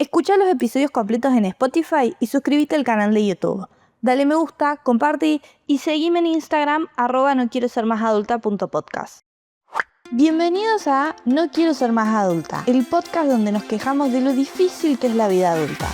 Escucha los episodios completos en Spotify y suscríbete al canal de YouTube. Dale me gusta, comparte y seguime en Instagram @noquierosermasadulta.podcast. Bienvenidos a No Quiero Ser Más Adulta, el podcast donde nos quejamos de lo difícil que es la vida adulta.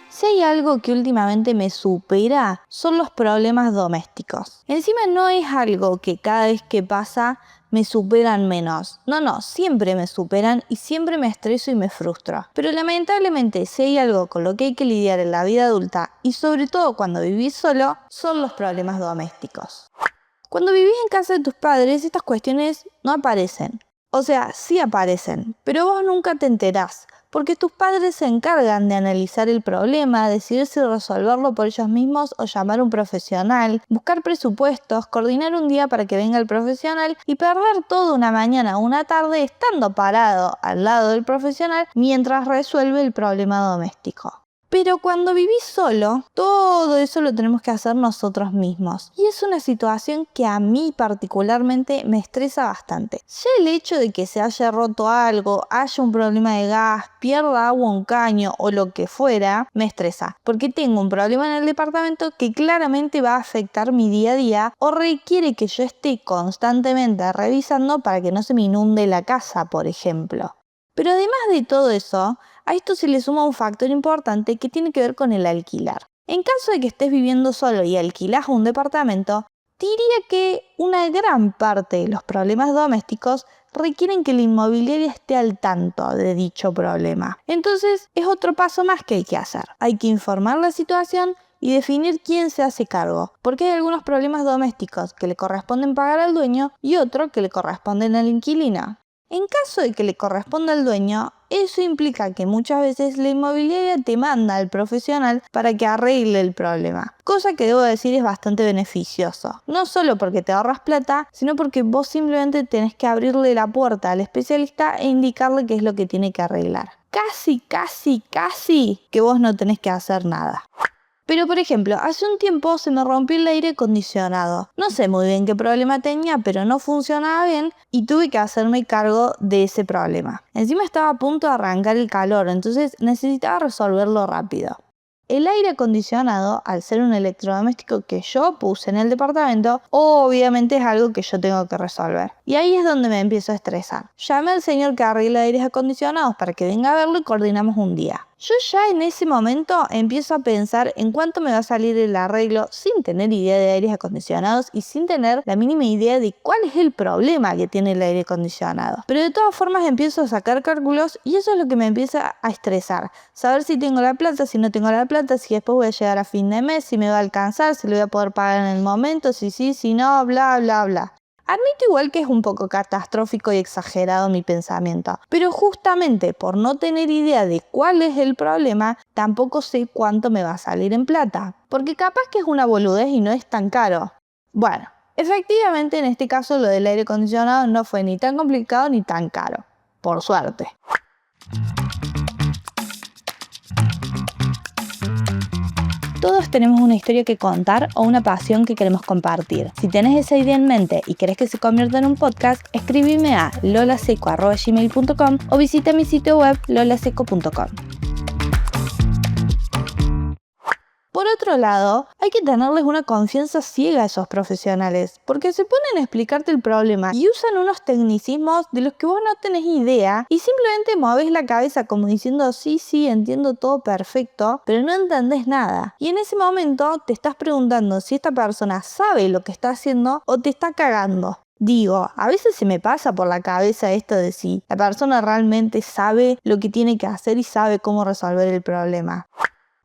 Si hay algo que últimamente me supera, son los problemas domésticos. Encima no es algo que cada vez que pasa me superan menos. No, siempre me superan y siempre me estreso y me frustro. Pero lamentablemente si hay algo con lo que hay que lidiar en la vida adulta y sobre todo cuando vivís solo, son los problemas domésticos. Cuando vivís en casa de tus padres, estas cuestiones no aparecen. O sea, sí aparecen, pero vos nunca te enterás. Porque tus padres se encargan de analizar el problema, decidir si resolverlo por ellos mismos o llamar a un profesional, buscar presupuestos, coordinar un día para que venga el profesional y perder toda una mañana o una tarde estando parado al lado del profesional mientras resuelve el problema doméstico. Pero cuando vivís solo, todo eso lo tenemos que hacer nosotros mismos. Y es una situación que a mí particularmente me estresa bastante. Ya el hecho de que se haya roto algo, haya un problema de gas, pierda agua un caño o lo que fuera, me estresa. Porque tengo un problema en el departamento que claramente va a afectar mi día a día o requiere que yo esté constantemente revisando para que no se me inunde la casa, por ejemplo. Pero además de todo eso, a esto se le suma un factor importante que tiene que ver con el alquilar. En caso de que estés viviendo solo y alquilás un departamento, diría que una gran parte de los problemas domésticos requieren que la inmobiliaria esté al tanto de dicho problema. Entonces es otro paso más que hay que hacer. Hay que informar la situación y definir quién se hace cargo, porque hay algunos problemas domésticos que le corresponden pagar al dueño y otros que le corresponden al inquilino. En caso de que le corresponda al dueño, eso implica que muchas veces la inmobiliaria te manda al profesional para que arregle el problema. Cosa que debo decir es bastante beneficioso. No solo porque te ahorras plata, sino porque vos simplemente tenés que abrirle la puerta al especialista e indicarle qué es lo que tiene que arreglar. Casi que vos no tenés que hacer nada. Pero por ejemplo, hace un tiempo se me rompió el aire acondicionado. No sé muy bien qué problema tenía, pero no funcionaba bien y tuve que hacerme cargo de ese problema. Encima estaba a punto de arrancar el calor, entonces necesitaba resolverlo rápido. El aire acondicionado, al ser un electrodoméstico que yo puse en el departamento, obviamente es algo que yo tengo que resolver. Y ahí es donde me empiezo a estresar. Llamé al señor que arregla aires acondicionados para que venga a verlo y coordinamos un día. Yo ya en ese momento empiezo a pensar en cuánto me va a salir el arreglo sin tener idea de aires acondicionados y sin tener la mínima idea de cuál es el problema que tiene el aire acondicionado. Pero de todas formas empiezo a sacar cálculos y eso es lo que me empieza a estresar. Saber si tengo la plata, si no tengo la plata, si después voy a llegar a fin de mes, si me va a alcanzar, si lo voy a poder pagar en el momento, si sí, si no, bla. Admito igual que es un poco catastrófico y exagerado mi pensamiento, pero justamente por no tener idea de cuál es el problema, tampoco sé cuánto me va a salir en plata, porque capaz que es una boludez y no es tan caro. Bueno, efectivamente en este caso lo del aire acondicionado no fue ni tan complicado ni tan caro, por suerte. Todos tenemos una historia que contar o una pasión que queremos compartir. Si tenés esa idea en mente y querés que se convierta en un podcast, escribime a lolaseco@gmail.com o visita mi sitio web lolaseco.com. Por otro lado, hay que tenerles una confianza ciega a esos profesionales, porque se ponen a explicarte el problema y usan unos tecnicismos de los que vos no tenés idea y simplemente movés la cabeza como diciendo sí, entiendo todo perfecto, pero no entendés nada. Y en ese momento te estás preguntando si esta persona sabe lo que está haciendo o te está cagando. Digo, a veces se me pasa por la cabeza esto de si la persona realmente sabe lo que tiene que hacer y sabe cómo resolver el problema.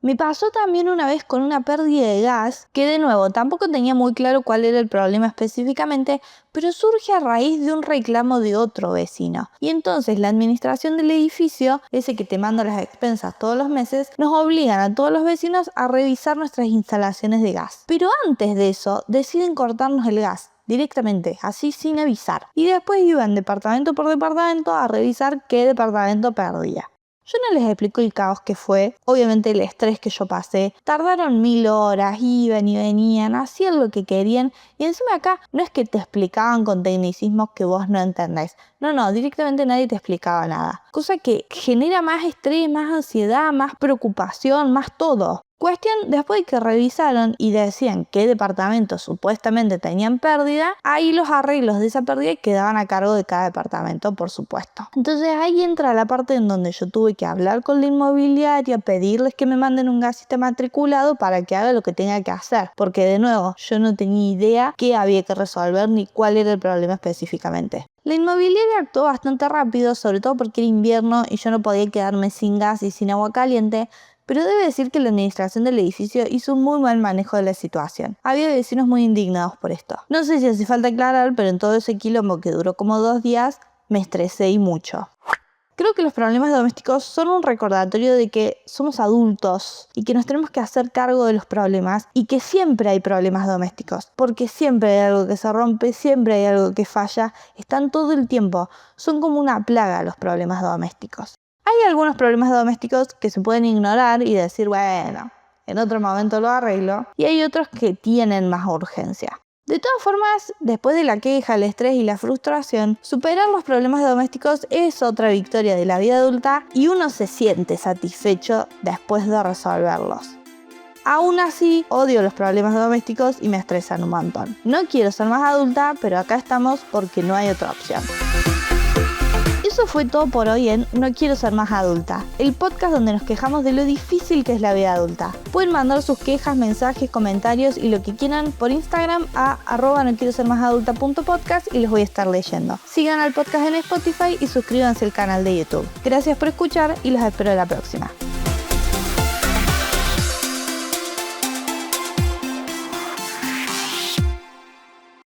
Me pasó también una vez con una pérdida de gas, que de nuevo tampoco tenía muy claro cuál era el problema específicamente, pero surge a raíz de un reclamo de otro vecino. Y entonces la administración del edificio, ese que te manda las expensas todos los meses, nos obligan a todos los vecinos a revisar nuestras instalaciones de gas. Pero antes de eso, deciden cortarnos el gas directamente, así sin avisar. Y después iban departamento por departamento a revisar qué departamento perdía. Yo no les explico el caos que fue, obviamente el estrés que yo pasé. Tardaron 1000 horas, iban y venían, hacían lo que querían. Y encima acá no es que te explicaban con tecnicismos que vos no entendés. No, directamente nadie te explicaba nada. Cosa que genera más estrés, más ansiedad, más preocupación, más todo. Cuestión, después de que revisaron y decían qué departamentos supuestamente tenían pérdida, ahí los arreglos de esa pérdida quedaban a cargo de cada departamento, por supuesto. Entonces ahí entra la parte en donde yo tuve que hablar con la inmobiliaria, pedirles que me manden un gasista matriculado para que haga lo que tenga que hacer. Porque de nuevo, yo no tenía idea qué había que resolver ni cuál era el problema específicamente. La inmobiliaria actuó bastante rápido, sobre todo porque era invierno y yo no podía quedarme sin gas y sin agua caliente. Pero debe decir que la administración del edificio hizo un muy mal manejo de la situación. Había vecinos muy indignados por esto. No sé si hace falta aclarar, pero en todo ese quilombo que duró como 2 días, me estresé y mucho. Creo que los problemas domésticos son un recordatorio de que somos adultos y que nos tenemos que hacer cargo de los problemas y que siempre hay problemas domésticos, porque siempre hay algo que se rompe, siempre hay algo que falla, están todo el tiempo, son como una plaga los problemas domésticos. Hay algunos problemas domésticos que se pueden ignorar y decir, bueno, en otro momento lo arreglo, y hay otros que tienen más urgencia. De todas formas, después de la queja, el estrés y la frustración, superar los problemas domésticos es otra victoria de la vida adulta y uno se siente satisfecho después de resolverlos. Aún así, odio los problemas domésticos y me estresan un montón. No quiero ser más adulta, pero acá estamos porque no hay otra opción. Eso fue todo por hoy en No Quiero Ser Más Adulta, el podcast donde nos quejamos de lo difícil que es la vida adulta. Pueden mandar sus quejas, mensajes, comentarios y lo que quieran por Instagram a @noquierosermasadulta.podcast y los voy a estar leyendo. Sigan al podcast en Spotify y suscríbanse al canal de YouTube. Gracias por escuchar y los espero la próxima.